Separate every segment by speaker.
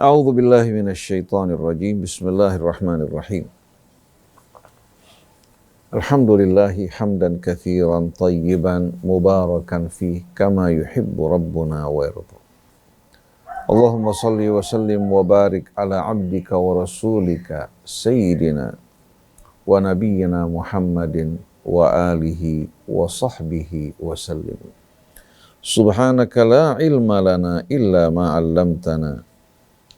Speaker 1: A'udzu billahi minasy syaithanir rajim. Bismillahirrahmanirrahim. Alhamdulillahi hamdan katsiran tayyiban mubarakan fih kama yuhibbu rabbuna wa yarda. Allahumma salli wa sallim wa barik ala abdika wa rasulika sayyidina wa nabiyyina Muhammadin wa alihi wa sahbihi wa sallim. Subhanaka la ilma lana illa ma 'allamtana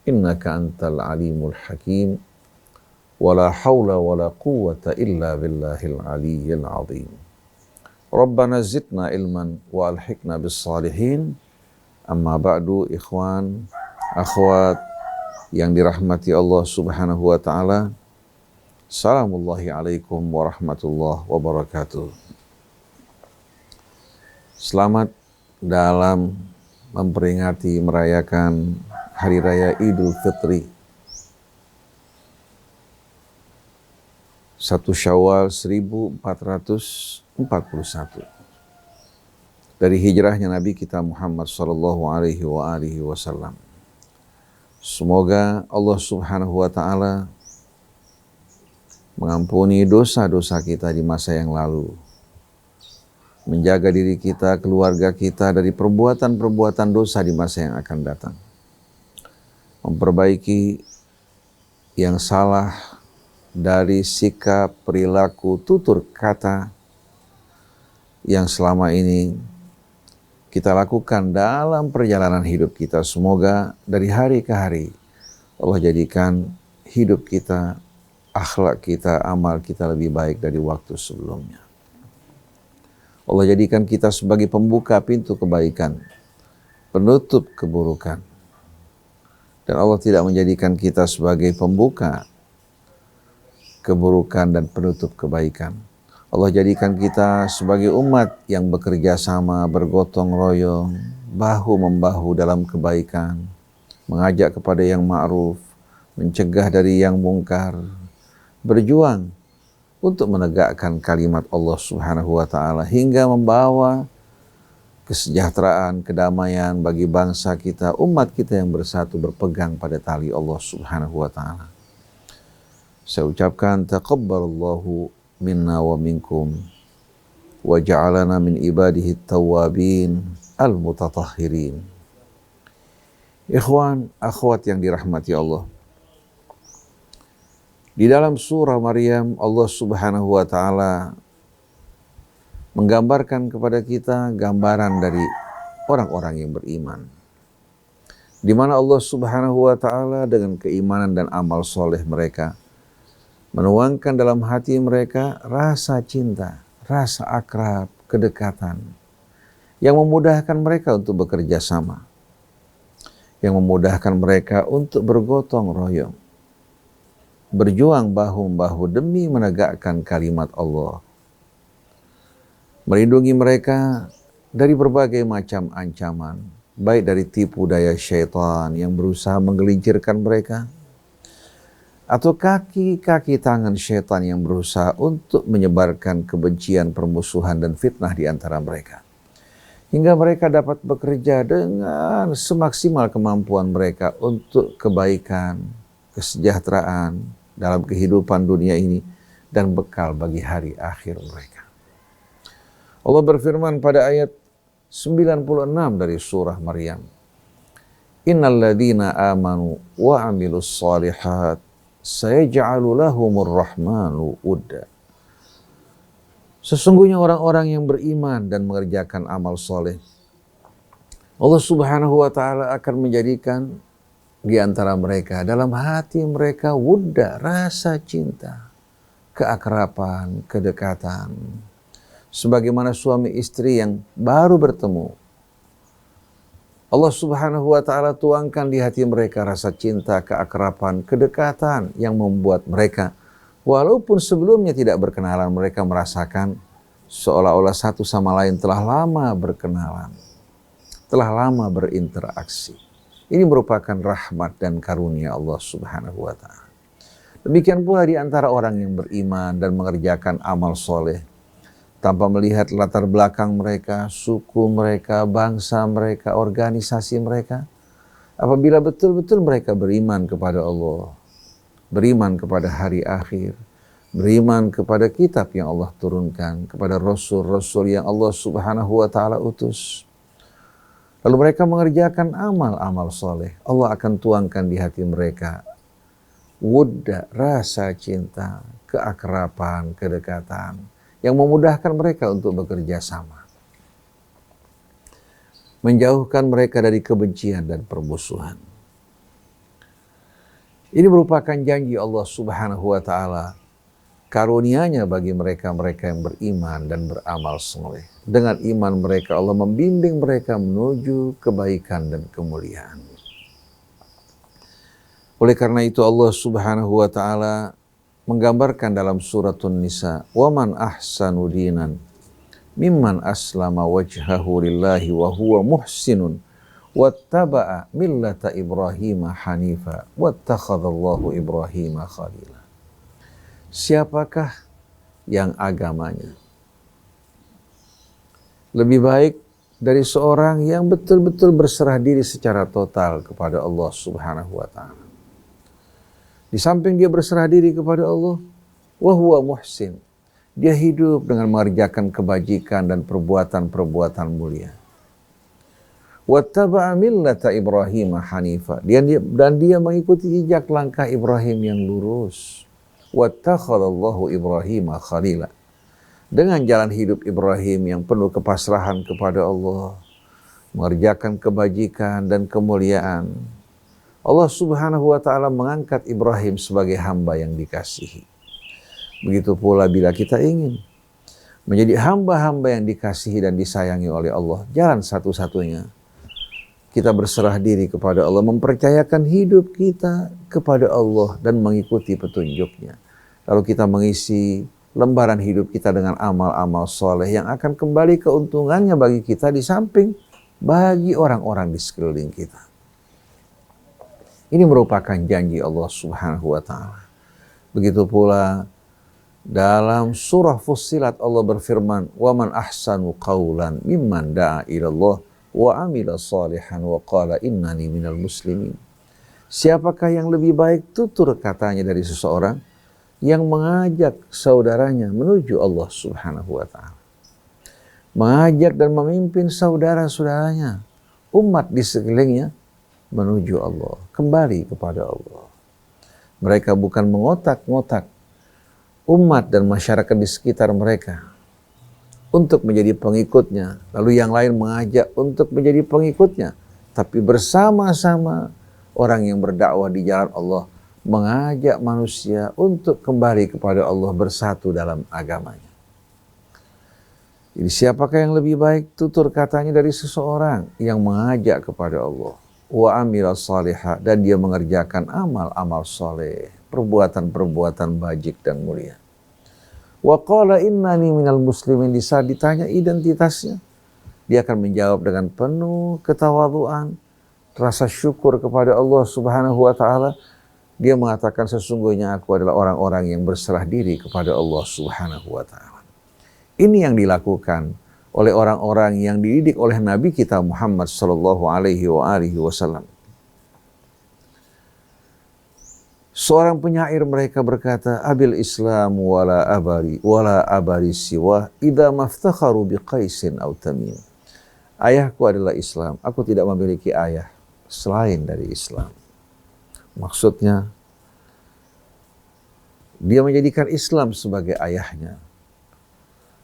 Speaker 1: innaka antal alimul hakim wala hawla wala quwwata illa billahil aliyyil azim. Rabbana zidna ilman wa alhiqna bis salihin. Amma ba'du, ikhwan, akhwat yang dirahmati Allah Subhanahu wa taala. Assalamullahi alaikum warahmatullahi wabarakatuh. Selamat dalam memperingati merayakan Hari Raya Idul Fitri 1 Syawal 1441 dari hijrahnya Nabi kita Muhammad sallallahu alaihi wasallam. Semoga Allah Subhanahu wa taala mengampuni dosa-dosa kita di masa yang lalu, menjaga diri kita, keluarga kita dari perbuatan-perbuatan dosa di masa yang akan datang, memperbaiki yang salah dari sikap, perilaku, tutur kata yang selama ini kita lakukan dalam perjalanan hidup kita. Semoga dari hari ke hari Allah jadikan hidup kita, akhlak kita, amal kita lebih baik dari waktu sebelumnya. Allah jadikan kita sebagai pembuka pintu kebaikan, penutup keburukan. Dan Allah tidak menjadikan kita sebagai pembuka keburukan dan penutup kebaikan. Allah jadikan kita sebagai umat yang bekerja sama, bergotong royong, bahu-membahu dalam kebaikan, mengajak kepada yang ma'ruf, mencegah dari yang mungkar, berjuang untuk menegakkan kalimat Allah Subhanahu wa taala hingga membawa kesejahteraan, kedamaian bagi bangsa kita, umat kita yang bersatu berpegang pada tali Allah Subhanahu wa taala. Saya ucapkan taqabbalallahu minna wa minkum wa ja'alana min ibadihi tawwabin al-mutatahhirin. Ikhwan, akhwat yang dirahmati Allah. Di dalam surah Maryam, Allah Subhanahu wa taala menggambarkan kepada kita gambaran dari orang-orang yang beriman, di mana Allah Subhanahu wa taala dengan keimanan dan amal soleh mereka menuangkan dalam hati mereka rasa cinta, rasa akrab, kedekatan yang memudahkan mereka untuk bekerja sama, yang memudahkan mereka untuk bergotong royong, berjuang bahu-membahu demi menegakkan kalimat Allah, melindungi mereka dari berbagai macam ancaman, baik dari tipu daya syaitan yang berusaha menggelincirkan mereka, atau kaki-kaki tangan syaitan yang berusaha untuk menyebarkan kebencian, permusuhan, dan fitnah di antara mereka. Hingga mereka dapat bekerja dengan semaksimal kemampuan mereka untuk kebaikan, kesejahteraan dalam kehidupan dunia ini, dan bekal bagi hari akhir mereka. Allah berfirman pada ayat 96 dari surah Maryam, Innal ladzina amanu wa amilus shalihat sayaj'alu lahumur rahmanu udda. Sesungguhnya orang-orang yang beriman dan mengerjakan amal soleh, Allah Subhanahu wa taala akan menjadikan di antara mereka, dalam hati mereka, wudda, rasa cinta, keakraban, kedekatan. Sebagaimana suami istri yang baru bertemu, Allah Subhanahu wa taala tuangkan di hati mereka rasa cinta, keakraban, kedekatan yang membuat mereka, walaupun sebelumnya tidak berkenalan, mereka merasakan seolah-olah satu sama lain telah lama berkenalan, telah lama berinteraksi. Ini merupakan rahmat dan karunia Allah Subhanahu wa taala. Demikian pula di antara orang yang beriman dan mengerjakan amal soleh, tanpa melihat latar belakang mereka, suku mereka, bangsa mereka, organisasi mereka, Apabila betul-betul mereka beriman kepada Allah, beriman kepada hari akhir, beriman kepada kitab yang Allah turunkan, kepada rasul-rasul yang Allah Subhanahu wa taala utus. Lalu mereka mengerjakan amal-amal soleh, Allah akan tuangkan di hati mereka wudda, rasa cinta, keakraban, kedekatan yang memudahkan mereka untuk bekerja sama. Menjauhkan mereka dari kebencian dan permusuhan. Ini merupakan janji Allah Subhanahu wa taala, karunia-Nya bagi mereka-mereka yang beriman dan beramal saleh. Dengan iman mereka Allah membimbing mereka menuju kebaikan dan kemuliaan. Oleh karena itu Allah Subhanahu wa taala menggambarkan dalam suratun Nisa, "Wa man ahsanu dinan mimman aslama wajhahu lillahi wa huwa muhsinun wattaba'a millata Ibrahim hanifa wattakhadallahu Ibrahim khalila." Siapakah yang agamanya lebih baik dari seorang yang betul-betul berserah diri secara total kepada Allah Subhanahu wa taala. Di samping dia berserah diri kepada Allah, wa huwa muhsin, dia hidup dengan mengerjakan kebajikan dan perbuatan-perbuatan mulia. Wattaba'a millata Ibrahim hanifa, dan dia mengikuti jejak langkah Ibrahim yang lurus. Wattakhadallahu Ibrahim khalila, dengan jalan hidup Ibrahim yang penuh kepasrahan kepada Allah, mengerjakan kebajikan dan kemuliaan. Allah Subhanahu wa taala mengangkat Ibrahim sebagai hamba yang dikasihi. Begitu pula bila kita ingin menjadi hamba-hamba yang dikasihi dan disayangi oleh Allah, jalan satu-satunya kita berserah diri kepada Allah, mempercayakan hidup kita kepada Allah dan mengikuti petunjuknya. Lalu kita mengisi lembaran hidup kita dengan amal-amal soleh yang akan kembali keuntungannya bagi kita, di samping bagi orang-orang di sekeliling kita. Ini merupakan janji Allah Subhanahu wa taala. Begitu pula dalam surah Fussilat Allah berfirman, "Wa man ahsanu qawlan mimman da'a ila Allah wa amila salihan wa qala innani minal muslimin." Siapakah yang lebih baik tutur katanya dari seseorang yang mengajak saudaranya menuju Allah Subhanahu wa taala. Mengajak dan memimpin saudara-saudaranya, umat di sekelilingnya menuju Allah, kembali kepada Allah. Mereka bukan mengotak-ngotak umat dan masyarakat di sekitar mereka untuk menjadi pengikutnya, lalu yang lain mengajak untuk menjadi pengikutnya, tapi bersama-sama orang yang berdakwah di jalan Allah mengajak manusia untuk kembali kepada Allah, bersatu dalam agamanya. Jadi siapakah yang lebih baik tutur katanya dari seseorang yang mengajak kepada Allah, wa amila salihah, dan dia mengerjakan amal-amal saleh, perbuatan-perbuatan bajik dan mulia. Wa qala innani minal muslimin, di saat ditanya identitasnya, dia akan menjawab dengan penuh ketawaduan, rasa syukur kepada Allah Subhanahu wa taala. Dia mengatakan, sesungguhnya aku adalah orang-orang yang berserah diri kepada Allah Subhanahu wa taala. Ini yang dilakukan oleh orang-orang yang dididik oleh Nabi kita Muhammad sallallahu alaihi wasallam. Seorang penyair mereka berkata, "Abil Islam wala abari siwa idza maftakharu biqaisin aw tamim." Ayahku adalah Islam, aku tidak memiliki ayah selain dari Islam. Maksudnya, dia menjadikan Islam sebagai ayahnya.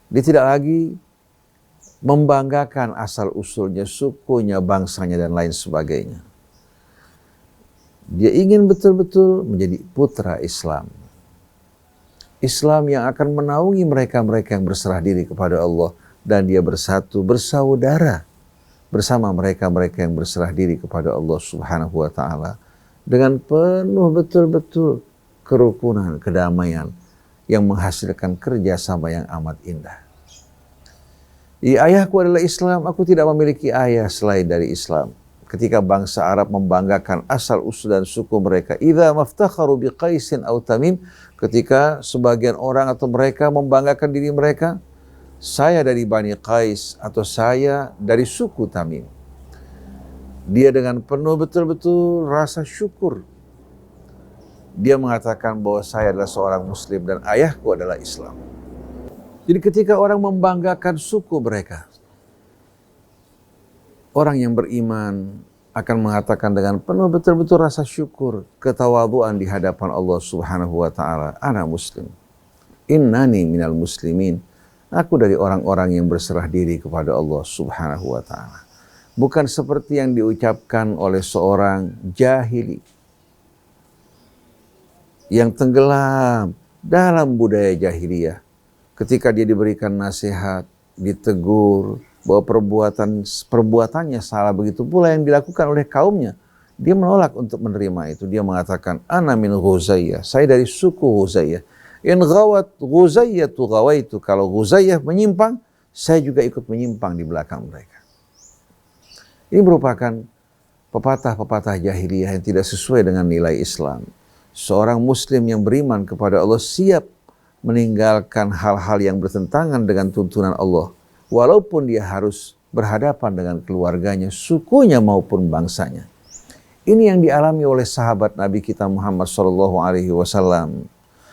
Speaker 1: Dia tidak lagi membanggakan asal-usulnya, sukunya, bangsanya, dan lain sebagainya. Dia ingin betul-betul menjadi putra Islam. Islam yang akan menaungi mereka-mereka yang berserah diri kepada Allah, dan dia bersatu, bersaudara bersama mereka-mereka yang berserah diri kepada Allah Subhanahu wa taala dengan penuh betul-betul kerukunan, kedamaian yang menghasilkan kerjasama yang amat indah. Ayahku adalah Islam, aku tidak memiliki ayah selain dari Islam. Ketika bangsa Arab membanggakan asal-usul dan suku mereka, idza maftakharu biqaisin aw tamim, ketika sebagian orang atau mereka membanggakan diri mereka, saya dari Bani Qais atau saya dari suku Tamim. Dia dengan penuh betul-betul rasa syukur. Dia mengatakan bahwa saya adalah seorang muslim dan ayahku adalah Islam. Jadi ketika orang membanggakan suku mereka, orang yang beriman akan mengatakan dengan penuh betul-betul rasa syukur, ketawaduan di hadapan Allah Subhanahu wa taala, ana muslim. Innani minal muslimin. Aku dari orang-orang yang berserah diri kepada Allah Subhanahu wa taala. Bukan seperti yang diucapkan oleh seorang jahili yang tenggelam dalam budaya jahiliyah. Ketika dia diberikan nasihat, ditegur bahwa perbuatannya salah, begitu pula yang dilakukan oleh kaumnya, dia menolak untuk menerima itu. Dia mengatakan, ana min Ghuzayyah, saya dari suku Ghuzayyah. In ghawat Ghuzayyah tu ghawaitu, kalau Ghuzayyah menyimpang, saya juga ikut menyimpang di belakang mereka. Ini merupakan pepatah-pepatah jahiliyah yang tidak sesuai dengan nilai Islam. Seorang muslim yang beriman kepada Allah siap meninggalkan hal-hal yang bertentangan dengan tuntunan Allah, walaupun dia harus berhadapan dengan keluarganya, sukunya maupun bangsanya. Ini yang dialami oleh sahabat Nabi kita Muhammad SAW,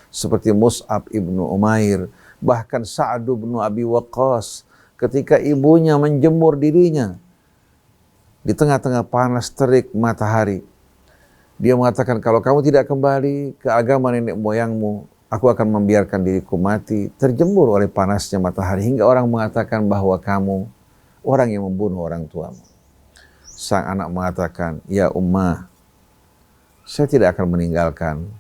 Speaker 1: seperti Mus'ab ibnu Umair, bahkan Sa'ad ibnu Abi Waqqas, ketika ibunya menjemur dirinya di tengah-tengah panas terik matahari. Dia mengatakan, kalau kamu tidak kembali ke agama nenek moyangmu, aku akan membiarkan diriku mati, terjemur oleh panasnya matahari, hingga orang mengatakan bahwa kamu orang yang membunuh orang tuamu. Sang anak mengatakan, ya ummah, saya tidak akan meninggalkan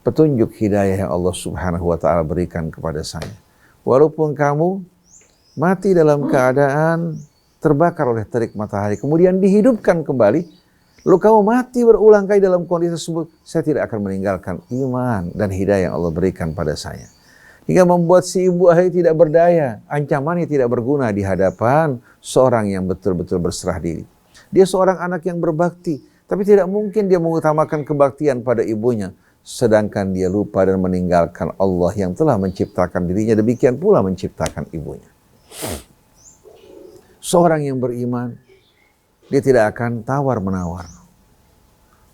Speaker 1: petunjuk hidayah yang Allah Subhanahu wa ta'ala berikan kepada saya. Walaupun kamu mati dalam keadaan terbakar oleh terik matahari, kemudian dihidupkan kembali, lalu kamu mati berulang kali dalam kondisi tersebut, saya tidak akan meninggalkan iman dan hidayah yang Allah berikan pada saya. Hingga membuat si ibu akhirnya tidak berdaya, ancamannya tidak berguna di hadapan seorang yang betul-betul berserah diri. Dia seorang anak yang berbakti, tapi tidak mungkin dia mengutamakan kebaktian pada ibunya, sedangkan dia lupa dan meninggalkan Allah yang telah menciptakan dirinya, demikian pula menciptakan ibunya. Seorang yang beriman, dia tidak akan tawar-menawar.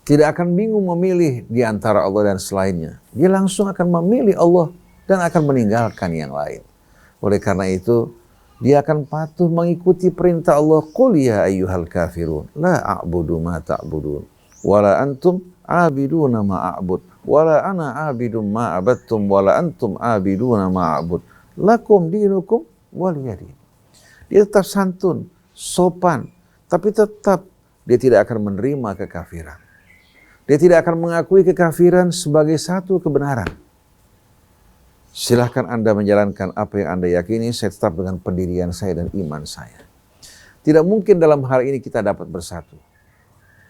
Speaker 1: Tidak akan bingung memilih di antara Allah dan selainnya. Dia langsung akan memilih Allah dan akan meninggalkan yang lain. Oleh karena itu, dia akan patuh mengikuti perintah Allah. Qul ya ayyuhal kafirun, la a'budu ma ta'budun, wala antum abiduna ma a'bud, wala ana abidum ma abattum, wala antum abiduna ma a'bud. Lakum dinukum waliyadin. Dia tetap santun, sopan, tapi tetap dia tidak akan menerima kekafiran. Dia tidak akan mengakui kekafiran sebagai satu kebenaran. Silahkan Anda menjalankan apa yang Anda yakini, saya tetap dengan pendirian saya dan iman saya. Tidak mungkin dalam hal ini kita dapat bersatu.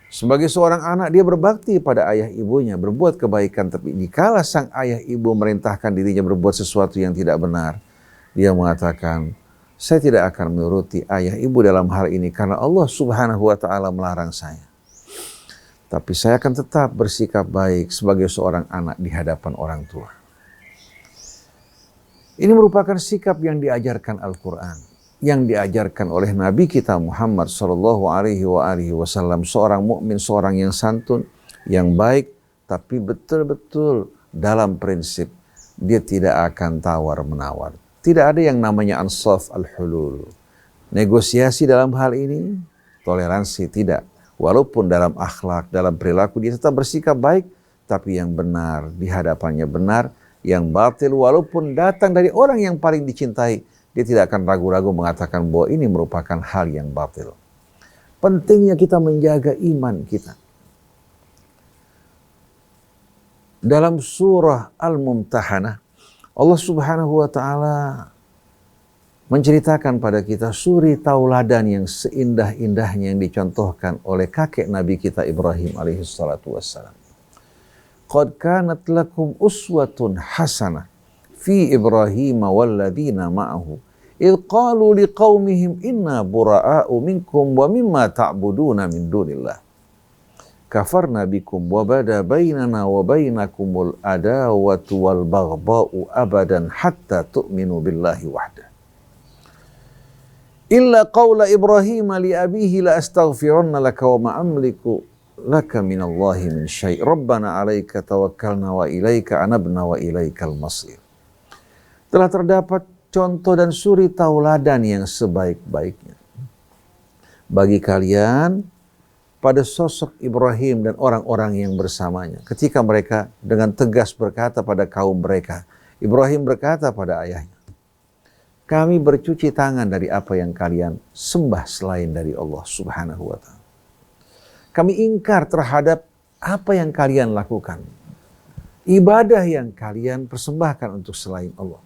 Speaker 1: Sebagai seorang anak, dia berbakti pada ayah ibunya, berbuat kebaikan, tapi dikala sang ayah ibu merintahkan dirinya berbuat sesuatu yang tidak benar, dia mengatakan, saya tidak akan menuruti ayah ibu dalam hal ini karena Allah Subhanahu wa ta'ala melarang saya. Tapi saya akan tetap bersikap baik sebagai seorang anak di hadapan orang tua. Ini merupakan sikap yang diajarkan Al-Quran, yang diajarkan oleh Nabi kita Muhammad SAW, seorang mukmin, seorang yang santun, yang baik, tapi betul-betul dalam prinsip dia tidak akan tawar-menawar. Tidak ada yang namanya ansaf al-hulul. Negosiasi dalam hal ini, toleransi tidak. Walaupun dalam akhlak, dalam perilaku dia tetap bersikap baik, tapi yang benar di hadapannya benar, yang batil walaupun datang dari orang yang paling dicintai, dia tidak akan ragu-ragu mengatakan bahwa ini merupakan hal yang batil. Pentingnya kita menjaga iman kita. Dalam surah Al-Mumtahanah, Allah Subhanahu wa ta'ala menceritakan pada kita suri tauladan yang seindah-indahnya yang dicontohkan oleh kakek Nabi kita Ibrahim alaihissalatu wassalam. Qad kanat lakum uswatun hasanah fi Ibrahim walladzina ma'ahu idh qalu liqaumihim inna bura'a'u minkum wa mimma ta'buduna min dunillah kafarna bikum wa bada bainana wa bainakumul adawatu wal baghdha'u abadan hatta tu'minu billahi wahda. Illa qawla Ibrahim li abihi la astaghfiranna laka wa ma amliku laka minallahi min syai'. Rabbana 'alaika tawakkalna wa ilaika anabna wa ilaikal masir. Telah terdapat contoh dan suri tauladan yang sebaik-baiknya bagi kalian pada sosok Ibrahim dan orang-orang yang bersamanya. Ketika mereka dengan tegas berkata pada kaum mereka, Ibrahim berkata pada ayahnya, kami bercuci tangan dari apa yang kalian sembah selain dari Allah Subhanahu wa ta'ala. Kami ingkar terhadap apa yang kalian lakukan. Ibadah yang kalian persembahkan untuk selain Allah.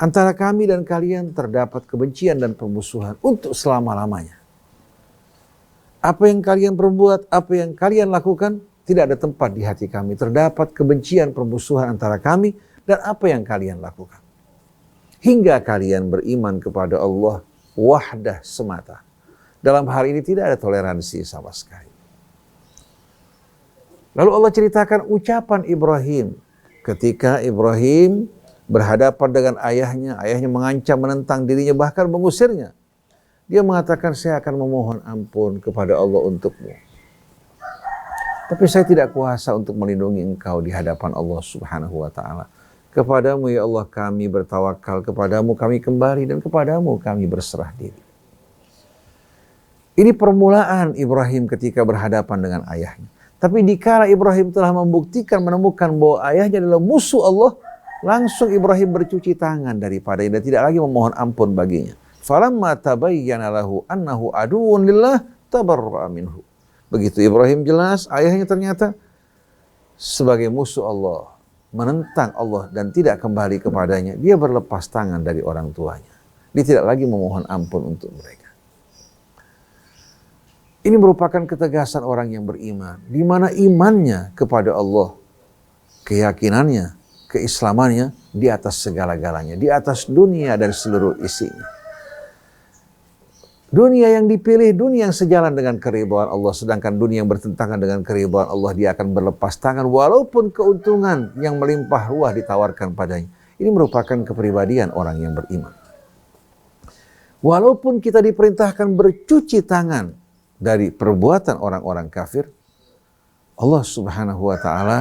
Speaker 1: Antara kami dan kalian terdapat kebencian dan permusuhan untuk selama-lamanya. Apa yang kalian perbuat, apa yang kalian lakukan, tidak ada tempat di hati kami. Terdapat kebencian, permusuhan antara kami dan apa yang kalian lakukan. Hingga kalian beriman kepada Allah wahdah semata. Dalam hal ini tidak ada toleransi sama sekali. Lalu Allah ceritakan ucapan Ibrahim. Ketika Ibrahim berhadapan dengan ayahnya, ayahnya mengancam, menentang dirinya, bahkan mengusirnya. Dia mengatakan, saya akan memohon ampun kepada Allah untukmu. Tapi saya tidak kuasa untuk melindungi engkau di hadapan Allah Subhanahu wa ta'ala. Kepadamu ya Allah kami bertawakal, kepadamu kami kembali, dan kepadamu kami berserah diri. Ini permulaan Ibrahim ketika berhadapan dengan ayahnya. Tapi dikala Ibrahim telah membuktikan, menemukan bahwa ayahnya adalah musuh Allah, langsung Ibrahim bercuci tangan daripadanya dan tidak lagi memohon ampun baginya. Falamma tabayyana lahu annahu aduwwun lillah tabarra'a minhu. Begitu Ibrahim jelas ayahnya ternyata sebagai musuh Allah, menentang Allah dan tidak kembali kepadanya, dia berlepas tangan dari orang tuanya. Dia tidak lagi memohon ampun untuk mereka. Ini merupakan ketegasan orang yang beriman, di mana imannya kepada Allah, keyakinannya, keislamannya di atas segala-galanya, di atas dunia dan seluruh isinya. Dunia yang dipilih, dunia yang sejalan dengan keridhaan Allah, sedangkan dunia yang bertentangan dengan keridhaan Allah, dia akan berlepas tangan walaupun keuntungan yang melimpah ruah ditawarkan padanya. Ini merupakan kepribadian orang yang beriman. Walaupun kita diperintahkan bercuci tangan dari perbuatan orang-orang kafir, Allah Subhanahu wa ta'ala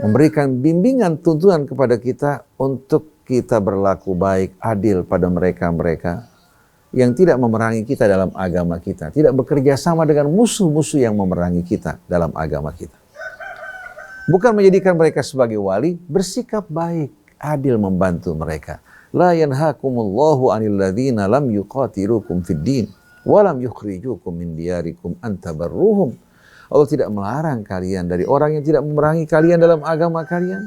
Speaker 1: memberikan bimbingan, tuntunan kepada kita untuk kita berlaku baik, adil pada mereka-mereka yang tidak memerangi kita dalam agama kita, tidak bekerja sama dengan musuh-musuh yang memerangi kita dalam agama kita. Bukan menjadikan mereka sebagai wali, bersikap baik, adil membantu mereka. La yanhakumullahu 'anil ladzina lam yuqatilukum fid din wa lam yukhrijukum min diyarikum an tabarruhum. Allah tidak melarang kalian dari orang yang tidak memerangi kalian dalam agama kalian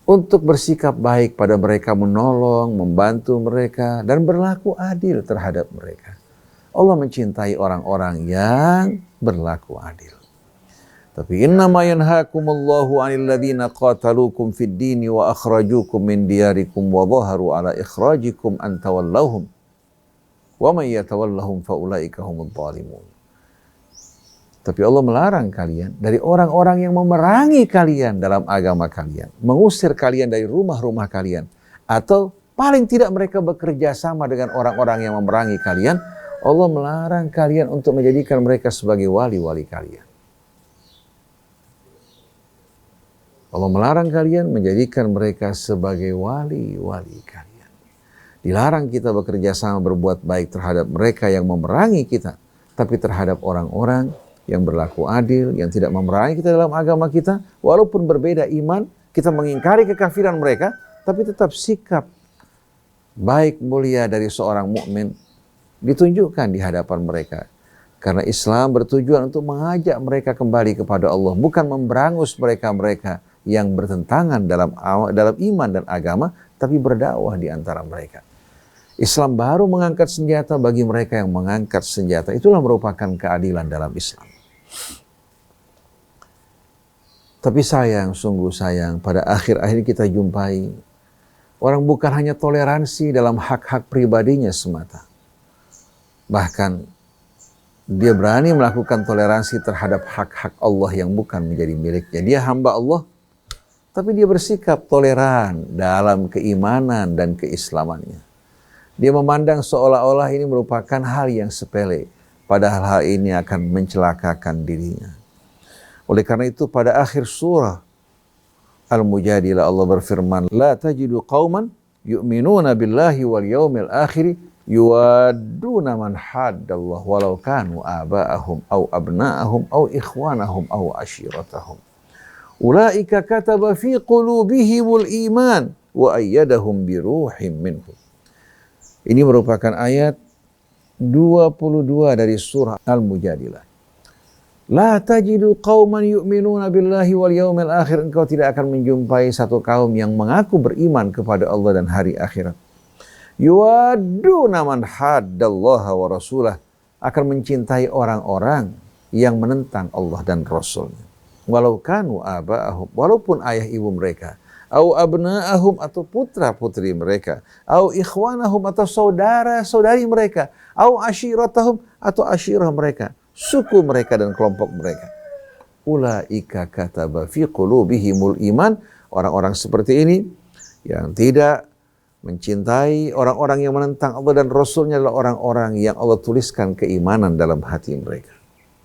Speaker 1: untuk bersikap baik pada mereka, menolong, membantu mereka, dan berlaku adil terhadap mereka. Allah mencintai orang-orang yang berlaku adil. Tapi innama yanhakumullahu 'anil ladzina qataluukum fid dini wa akhrajukum min diyarikum wa dhaharu 'ala ikhrajikum an tawallahum wa may yatawallahum fa ulaika humudz zalimun. Tapi Allah melarang kalian dari orang-orang yang memerangi kalian dalam agama kalian, mengusir kalian dari rumah-rumah kalian, atau paling tidak mereka bekerja sama dengan orang-orang yang memerangi kalian. Allah melarang kalian untuk menjadikan mereka sebagai wali-wali kalian. Allah melarang kalian menjadikan mereka sebagai wali-wali kalian. Dilarang kita bekerja sama berbuat baik terhadap mereka yang memerangi kita, tapi terhadap orang-orang yang berlaku adil, yang tidak memerangi kita dalam agama kita, walaupun berbeda iman, kita mengingkari kekafiran mereka, tapi tetap sikap baik mulia dari seorang mukmin ditunjukkan di hadapan mereka. Karena Islam bertujuan untuk mengajak mereka kembali kepada Allah, bukan memberangus mereka-mereka yang bertentangan dalam iman dan agama, tapi berdakwah di antara mereka. Islam baru mengangkat senjata bagi mereka yang mengangkat senjata. Itulah merupakan keadilan dalam Islam. Tapi sayang, sungguh sayang, pada akhir-akhir kita jumpai orang bukan hanya toleransi dalam hak-hak pribadinya semata. Bahkan dia berani melakukan toleransi terhadap hak-hak Allah yang bukan menjadi miliknya. Dia hamba Allah, tapi dia bersikap toleran dalam keimanan dan keislamannya. Dia memandang seolah-olah ini merupakan hal yang sepele, padahal hal ini akan mencelakakan dirinya. Oleh karena itu pada akhir surah Al-Mujadilah Allah berfirman, La tajidu qawman yu'minuna billahi wal yawmil akhiri yuwadduna man haddallah walau kanu aba'ahum au abna'ahum au ikhwanahum au ashiratahum. Ulaika kataba fi qulubihimul iman wa ayyadahum biruhim minhu. Ini merupakan ayat 22 dari surah Al-Mujadilah. La tajidu qauman yu'minuna billahi wal yawmil akhir. Engkau tidak akan menjumpai satu kaum yang mengaku beriman kepada Allah dan hari akhirat. Yuwadduna man haddallaha wa rasulah. Akan mencintai orang-orang yang menentang Allah dan Rasulnya. Walau kanu aba'ahum. Walaupun ayah ibu mereka. Au abna'ahum atau putra-putri mereka. Au ikhwanahum atau saudara-saudari mereka. Au ashiratahum atau ashirah mereka. Suku mereka dan kelompok mereka. Ulaika kataba fi qulubihimul iman. Orang-orang seperti ini yang tidak mencintai orang-orang yang menentang Allah dan Rasulnya adalah orang-orang yang Allah tuliskan keimanan dalam hati mereka.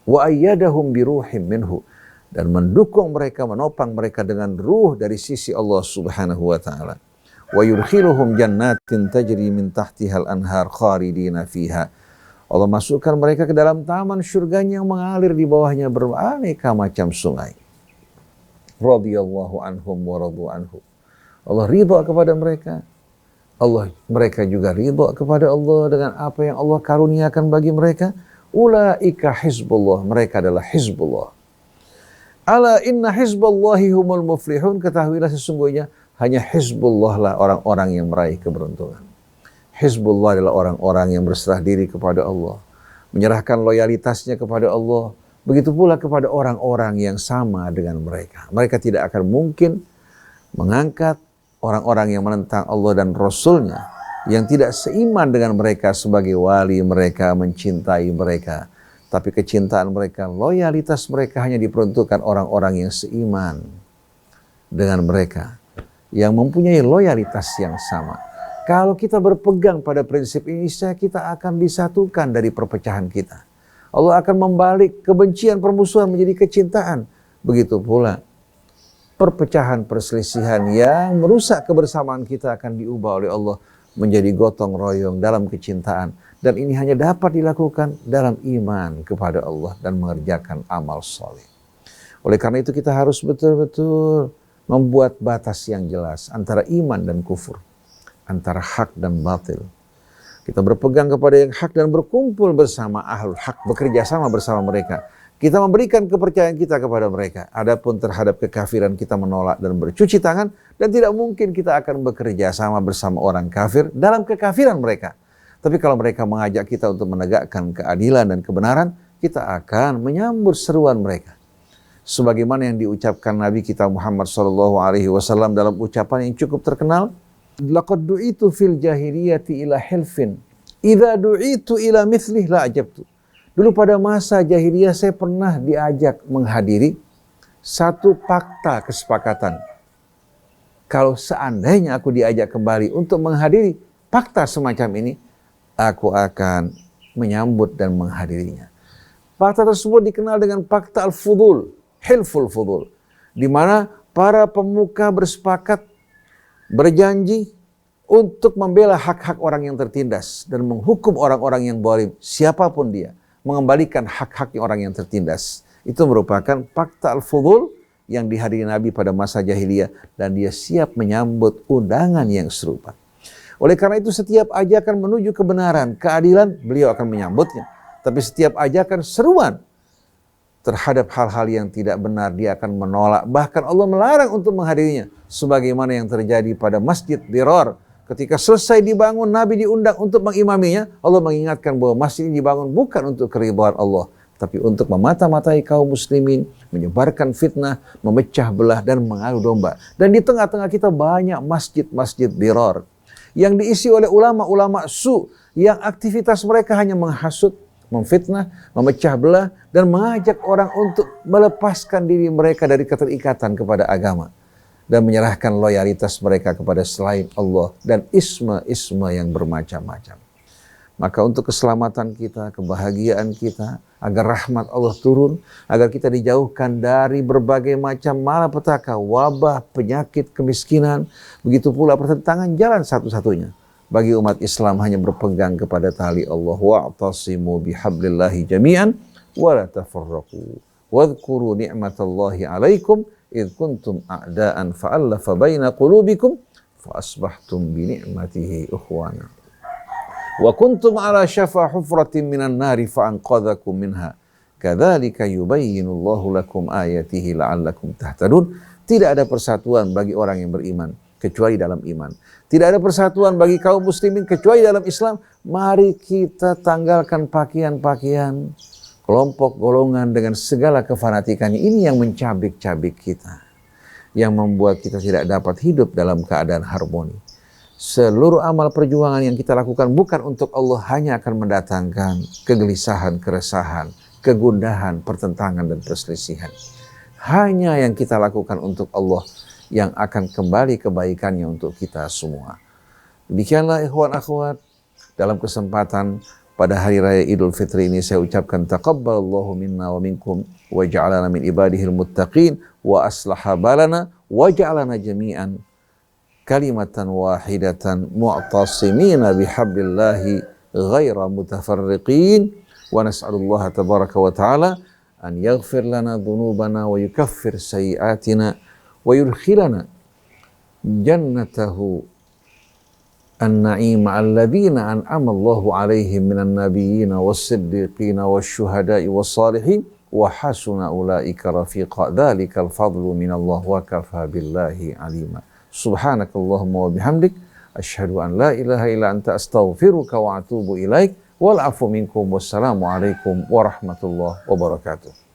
Speaker 1: Wa ayyadahum biruhim minhu. Dan mendukung mereka, menopang mereka dengan ruh dari sisi Allah subhanahu wa ta'ala. Wa yudkhiluhum jannatin tajri min tahtihal anhar kharidina fiha. Allah masukkan mereka ke dalam taman syurganya yang mengalir di bawahnya beraneka macam sungai. Radhiyallahu anhum wa radu anhu. Allah ridha kepada mereka. Mereka juga ridha kepada Allah dengan apa yang Allah karuniakan bagi mereka. Ulaika hizbullah. Mereka adalah hizbullah. Ala inna hizballahi humul muflihun. Ketahuilah sesungguhnya hanya hizbullah lah orang-orang yang meraih keberuntungan. Hizbullah adalah orang-orang yang berserah diri kepada Allah. Menyerahkan loyalitasnya kepada Allah. Begitu pula kepada orang-orang yang sama dengan mereka. Mereka tidak akan mungkin mengangkat orang-orang yang menentang Allah dan Rasulnya. Yang tidak seiman dengan mereka sebagai wali mereka, mencintai mereka. Tapi kecintaan mereka, loyalitas mereka hanya diperuntukkan orang-orang yang seiman dengan mereka. Yang mempunyai loyalitas yang sama. Kalau kita berpegang pada prinsip ini, kita akan disatukan dari perpecahan kita. Allah akan membalik kebencian, permusuhan menjadi kecintaan. Begitu pula perpecahan, perselisihan yang merusak kebersamaan kita akan diubah oleh Allah menjadi gotong royong dalam kecintaan. Dan ini hanya dapat dilakukan dalam iman kepada Allah dan mengerjakan amal soleh. Oleh karena itu kita harus betul-betul membuat batas yang jelas antara iman dan kufur. Antara hak dan batil. Kita berpegang kepada yang hak dan berkumpul bersama ahlul hak, bekerja sama bersama mereka. Kita memberikan kepercayaan kita kepada mereka. Adapun terhadap kekafiran kita menolak dan bercuci tangan, dan tidak mungkin kita akan bekerja sama bersama orang kafir dalam kekafiran mereka. Tapi kalau mereka mengajak kita untuk menegakkan keadilan dan kebenaran, kita akan menyambut seruan mereka. Sebagaimana yang diucapkan Nabi kita Muhammad SAW dalam ucapan yang cukup terkenal, Laqad du'itu fil jahiliyati ila hilfin. Idza du'itu ila mithlih la ajabtu. Dulu pada masa jahiliyah saya pernah diajak menghadiri satu fakta kesepakatan. Kalau seandainya aku diajak kembali untuk menghadiri fakta semacam ini, aku akan menyambut dan menghadirinya. Fakta tersebut dikenal dengan fakta al-fudul, hilful fudul. Di mana para pemuka bersepakat berjanji untuk membela hak-hak orang yang tertindas dan menghukum orang-orang yang zalim, siapapun dia, mengembalikan hak-haknya orang yang tertindas. Itu merupakan fakta al-fudul yang dihadiri Nabi pada masa jahiliyah dan dia siap menyambut undangan yang serupa. Oleh karena itu setiap ajakan menuju kebenaran, keadilan, beliau akan menyambutnya. Tapi setiap ajakan seruan terhadap hal-hal yang tidak benar, dia akan menolak. Bahkan Allah melarang untuk menghadirinya. Sebagaimana yang terjadi pada Masjid Dirar. Ketika selesai dibangun, Nabi diundang untuk mengimaminya. Allah mengingatkan bahwa masjid ini dibangun bukan untuk keridhaan Allah. Tapi untuk memata-matai kaum muslimin, menyebarkan fitnah, memecah belah, dan mengadu domba. Dan di tengah-tengah kita banyak masjid-masjid Dirar. Yang diisi oleh ulama-ulama su. Yang aktivitas mereka hanya menghasut, memfitnah, memecah belah, dan mengajak orang untuk melepaskan diri mereka dari keterikatan kepada agama. dan menyerahkan loyalitas mereka kepada selain Allah dan isma-isma yang bermacam-macam. Maka untuk keselamatan kita, kebahagiaan kita, agar rahmat Allah turun, agar kita dijauhkan dari berbagai macam malapetaka, wabah, penyakit, kemiskinan, begitu pula pertentangan, jalan satu-satunya bagi umat Islam hanya berpegang kepada tali Allah. Wa'tasimu bihablillahi jami'an wa la tafarraqu wadhkuru ni'matallahi 'alaikum idh kuntum a'daan fa'allafa baina qulubikum fa asbahtum bi ni'matihi ikhwana wa kuntum 'ala syafa hufratin minan nari fa anqadhakum minha kadzalika yubayyinullahu lakum ayatihi la'allakum tahtadun. Tidak ada persatuan bagi orang yang beriman kecuali dalam iman. Tidak ada persatuan bagi kaum muslimin kecuali dalam Islam. Mari kita tanggalkan pakaian-pakaian kelompok golongan dengan segala kefanatikannya. Ini yang mencabik-cabik kita, yang membuat kita tidak dapat hidup dalam keadaan harmoni. Seluruh amal perjuangan yang kita lakukan bukan untuk Allah hanya akan mendatangkan kegelisahan, keresahan, kegundahan, pertentangan dan perselisihan. Hanya yang kita lakukan untuk Allah yang akan kembali kebaikannya untuk kita semua. Demikianlah ikhwan akhwat, dalam kesempatan pada hari raya Idul Fitri ini saya ucapkan taqabbalallahu minna wa minkum wa ja'alana min ibadihil muttaqin wa aslaha balana wa ja'alana jami'an kalimatan wahidatan mu'tasimina bihablillahi ghaira mutafarriqin wa nas'alullaha tabaraka wa ta'ala an yaghfir lana dhunubana wa yukaffir sayyi'atina wa yudkhilana jannatahu an-na'im alladhina an'ama Allahu 'alaihim minan nabiyyin was-siddiqin wasyuhada'i was-salihin wa hasuna ulaika rafiqa dzalikal fadlu minallah wa kafa billahi 'alima. Subhanakallahumma wa bihamdik asyhadu an la ilaha illa anta astaghfiruka wa atubu ilaik wal afu minkum wassalamu alaikum warahmatullahi wabarakatuh.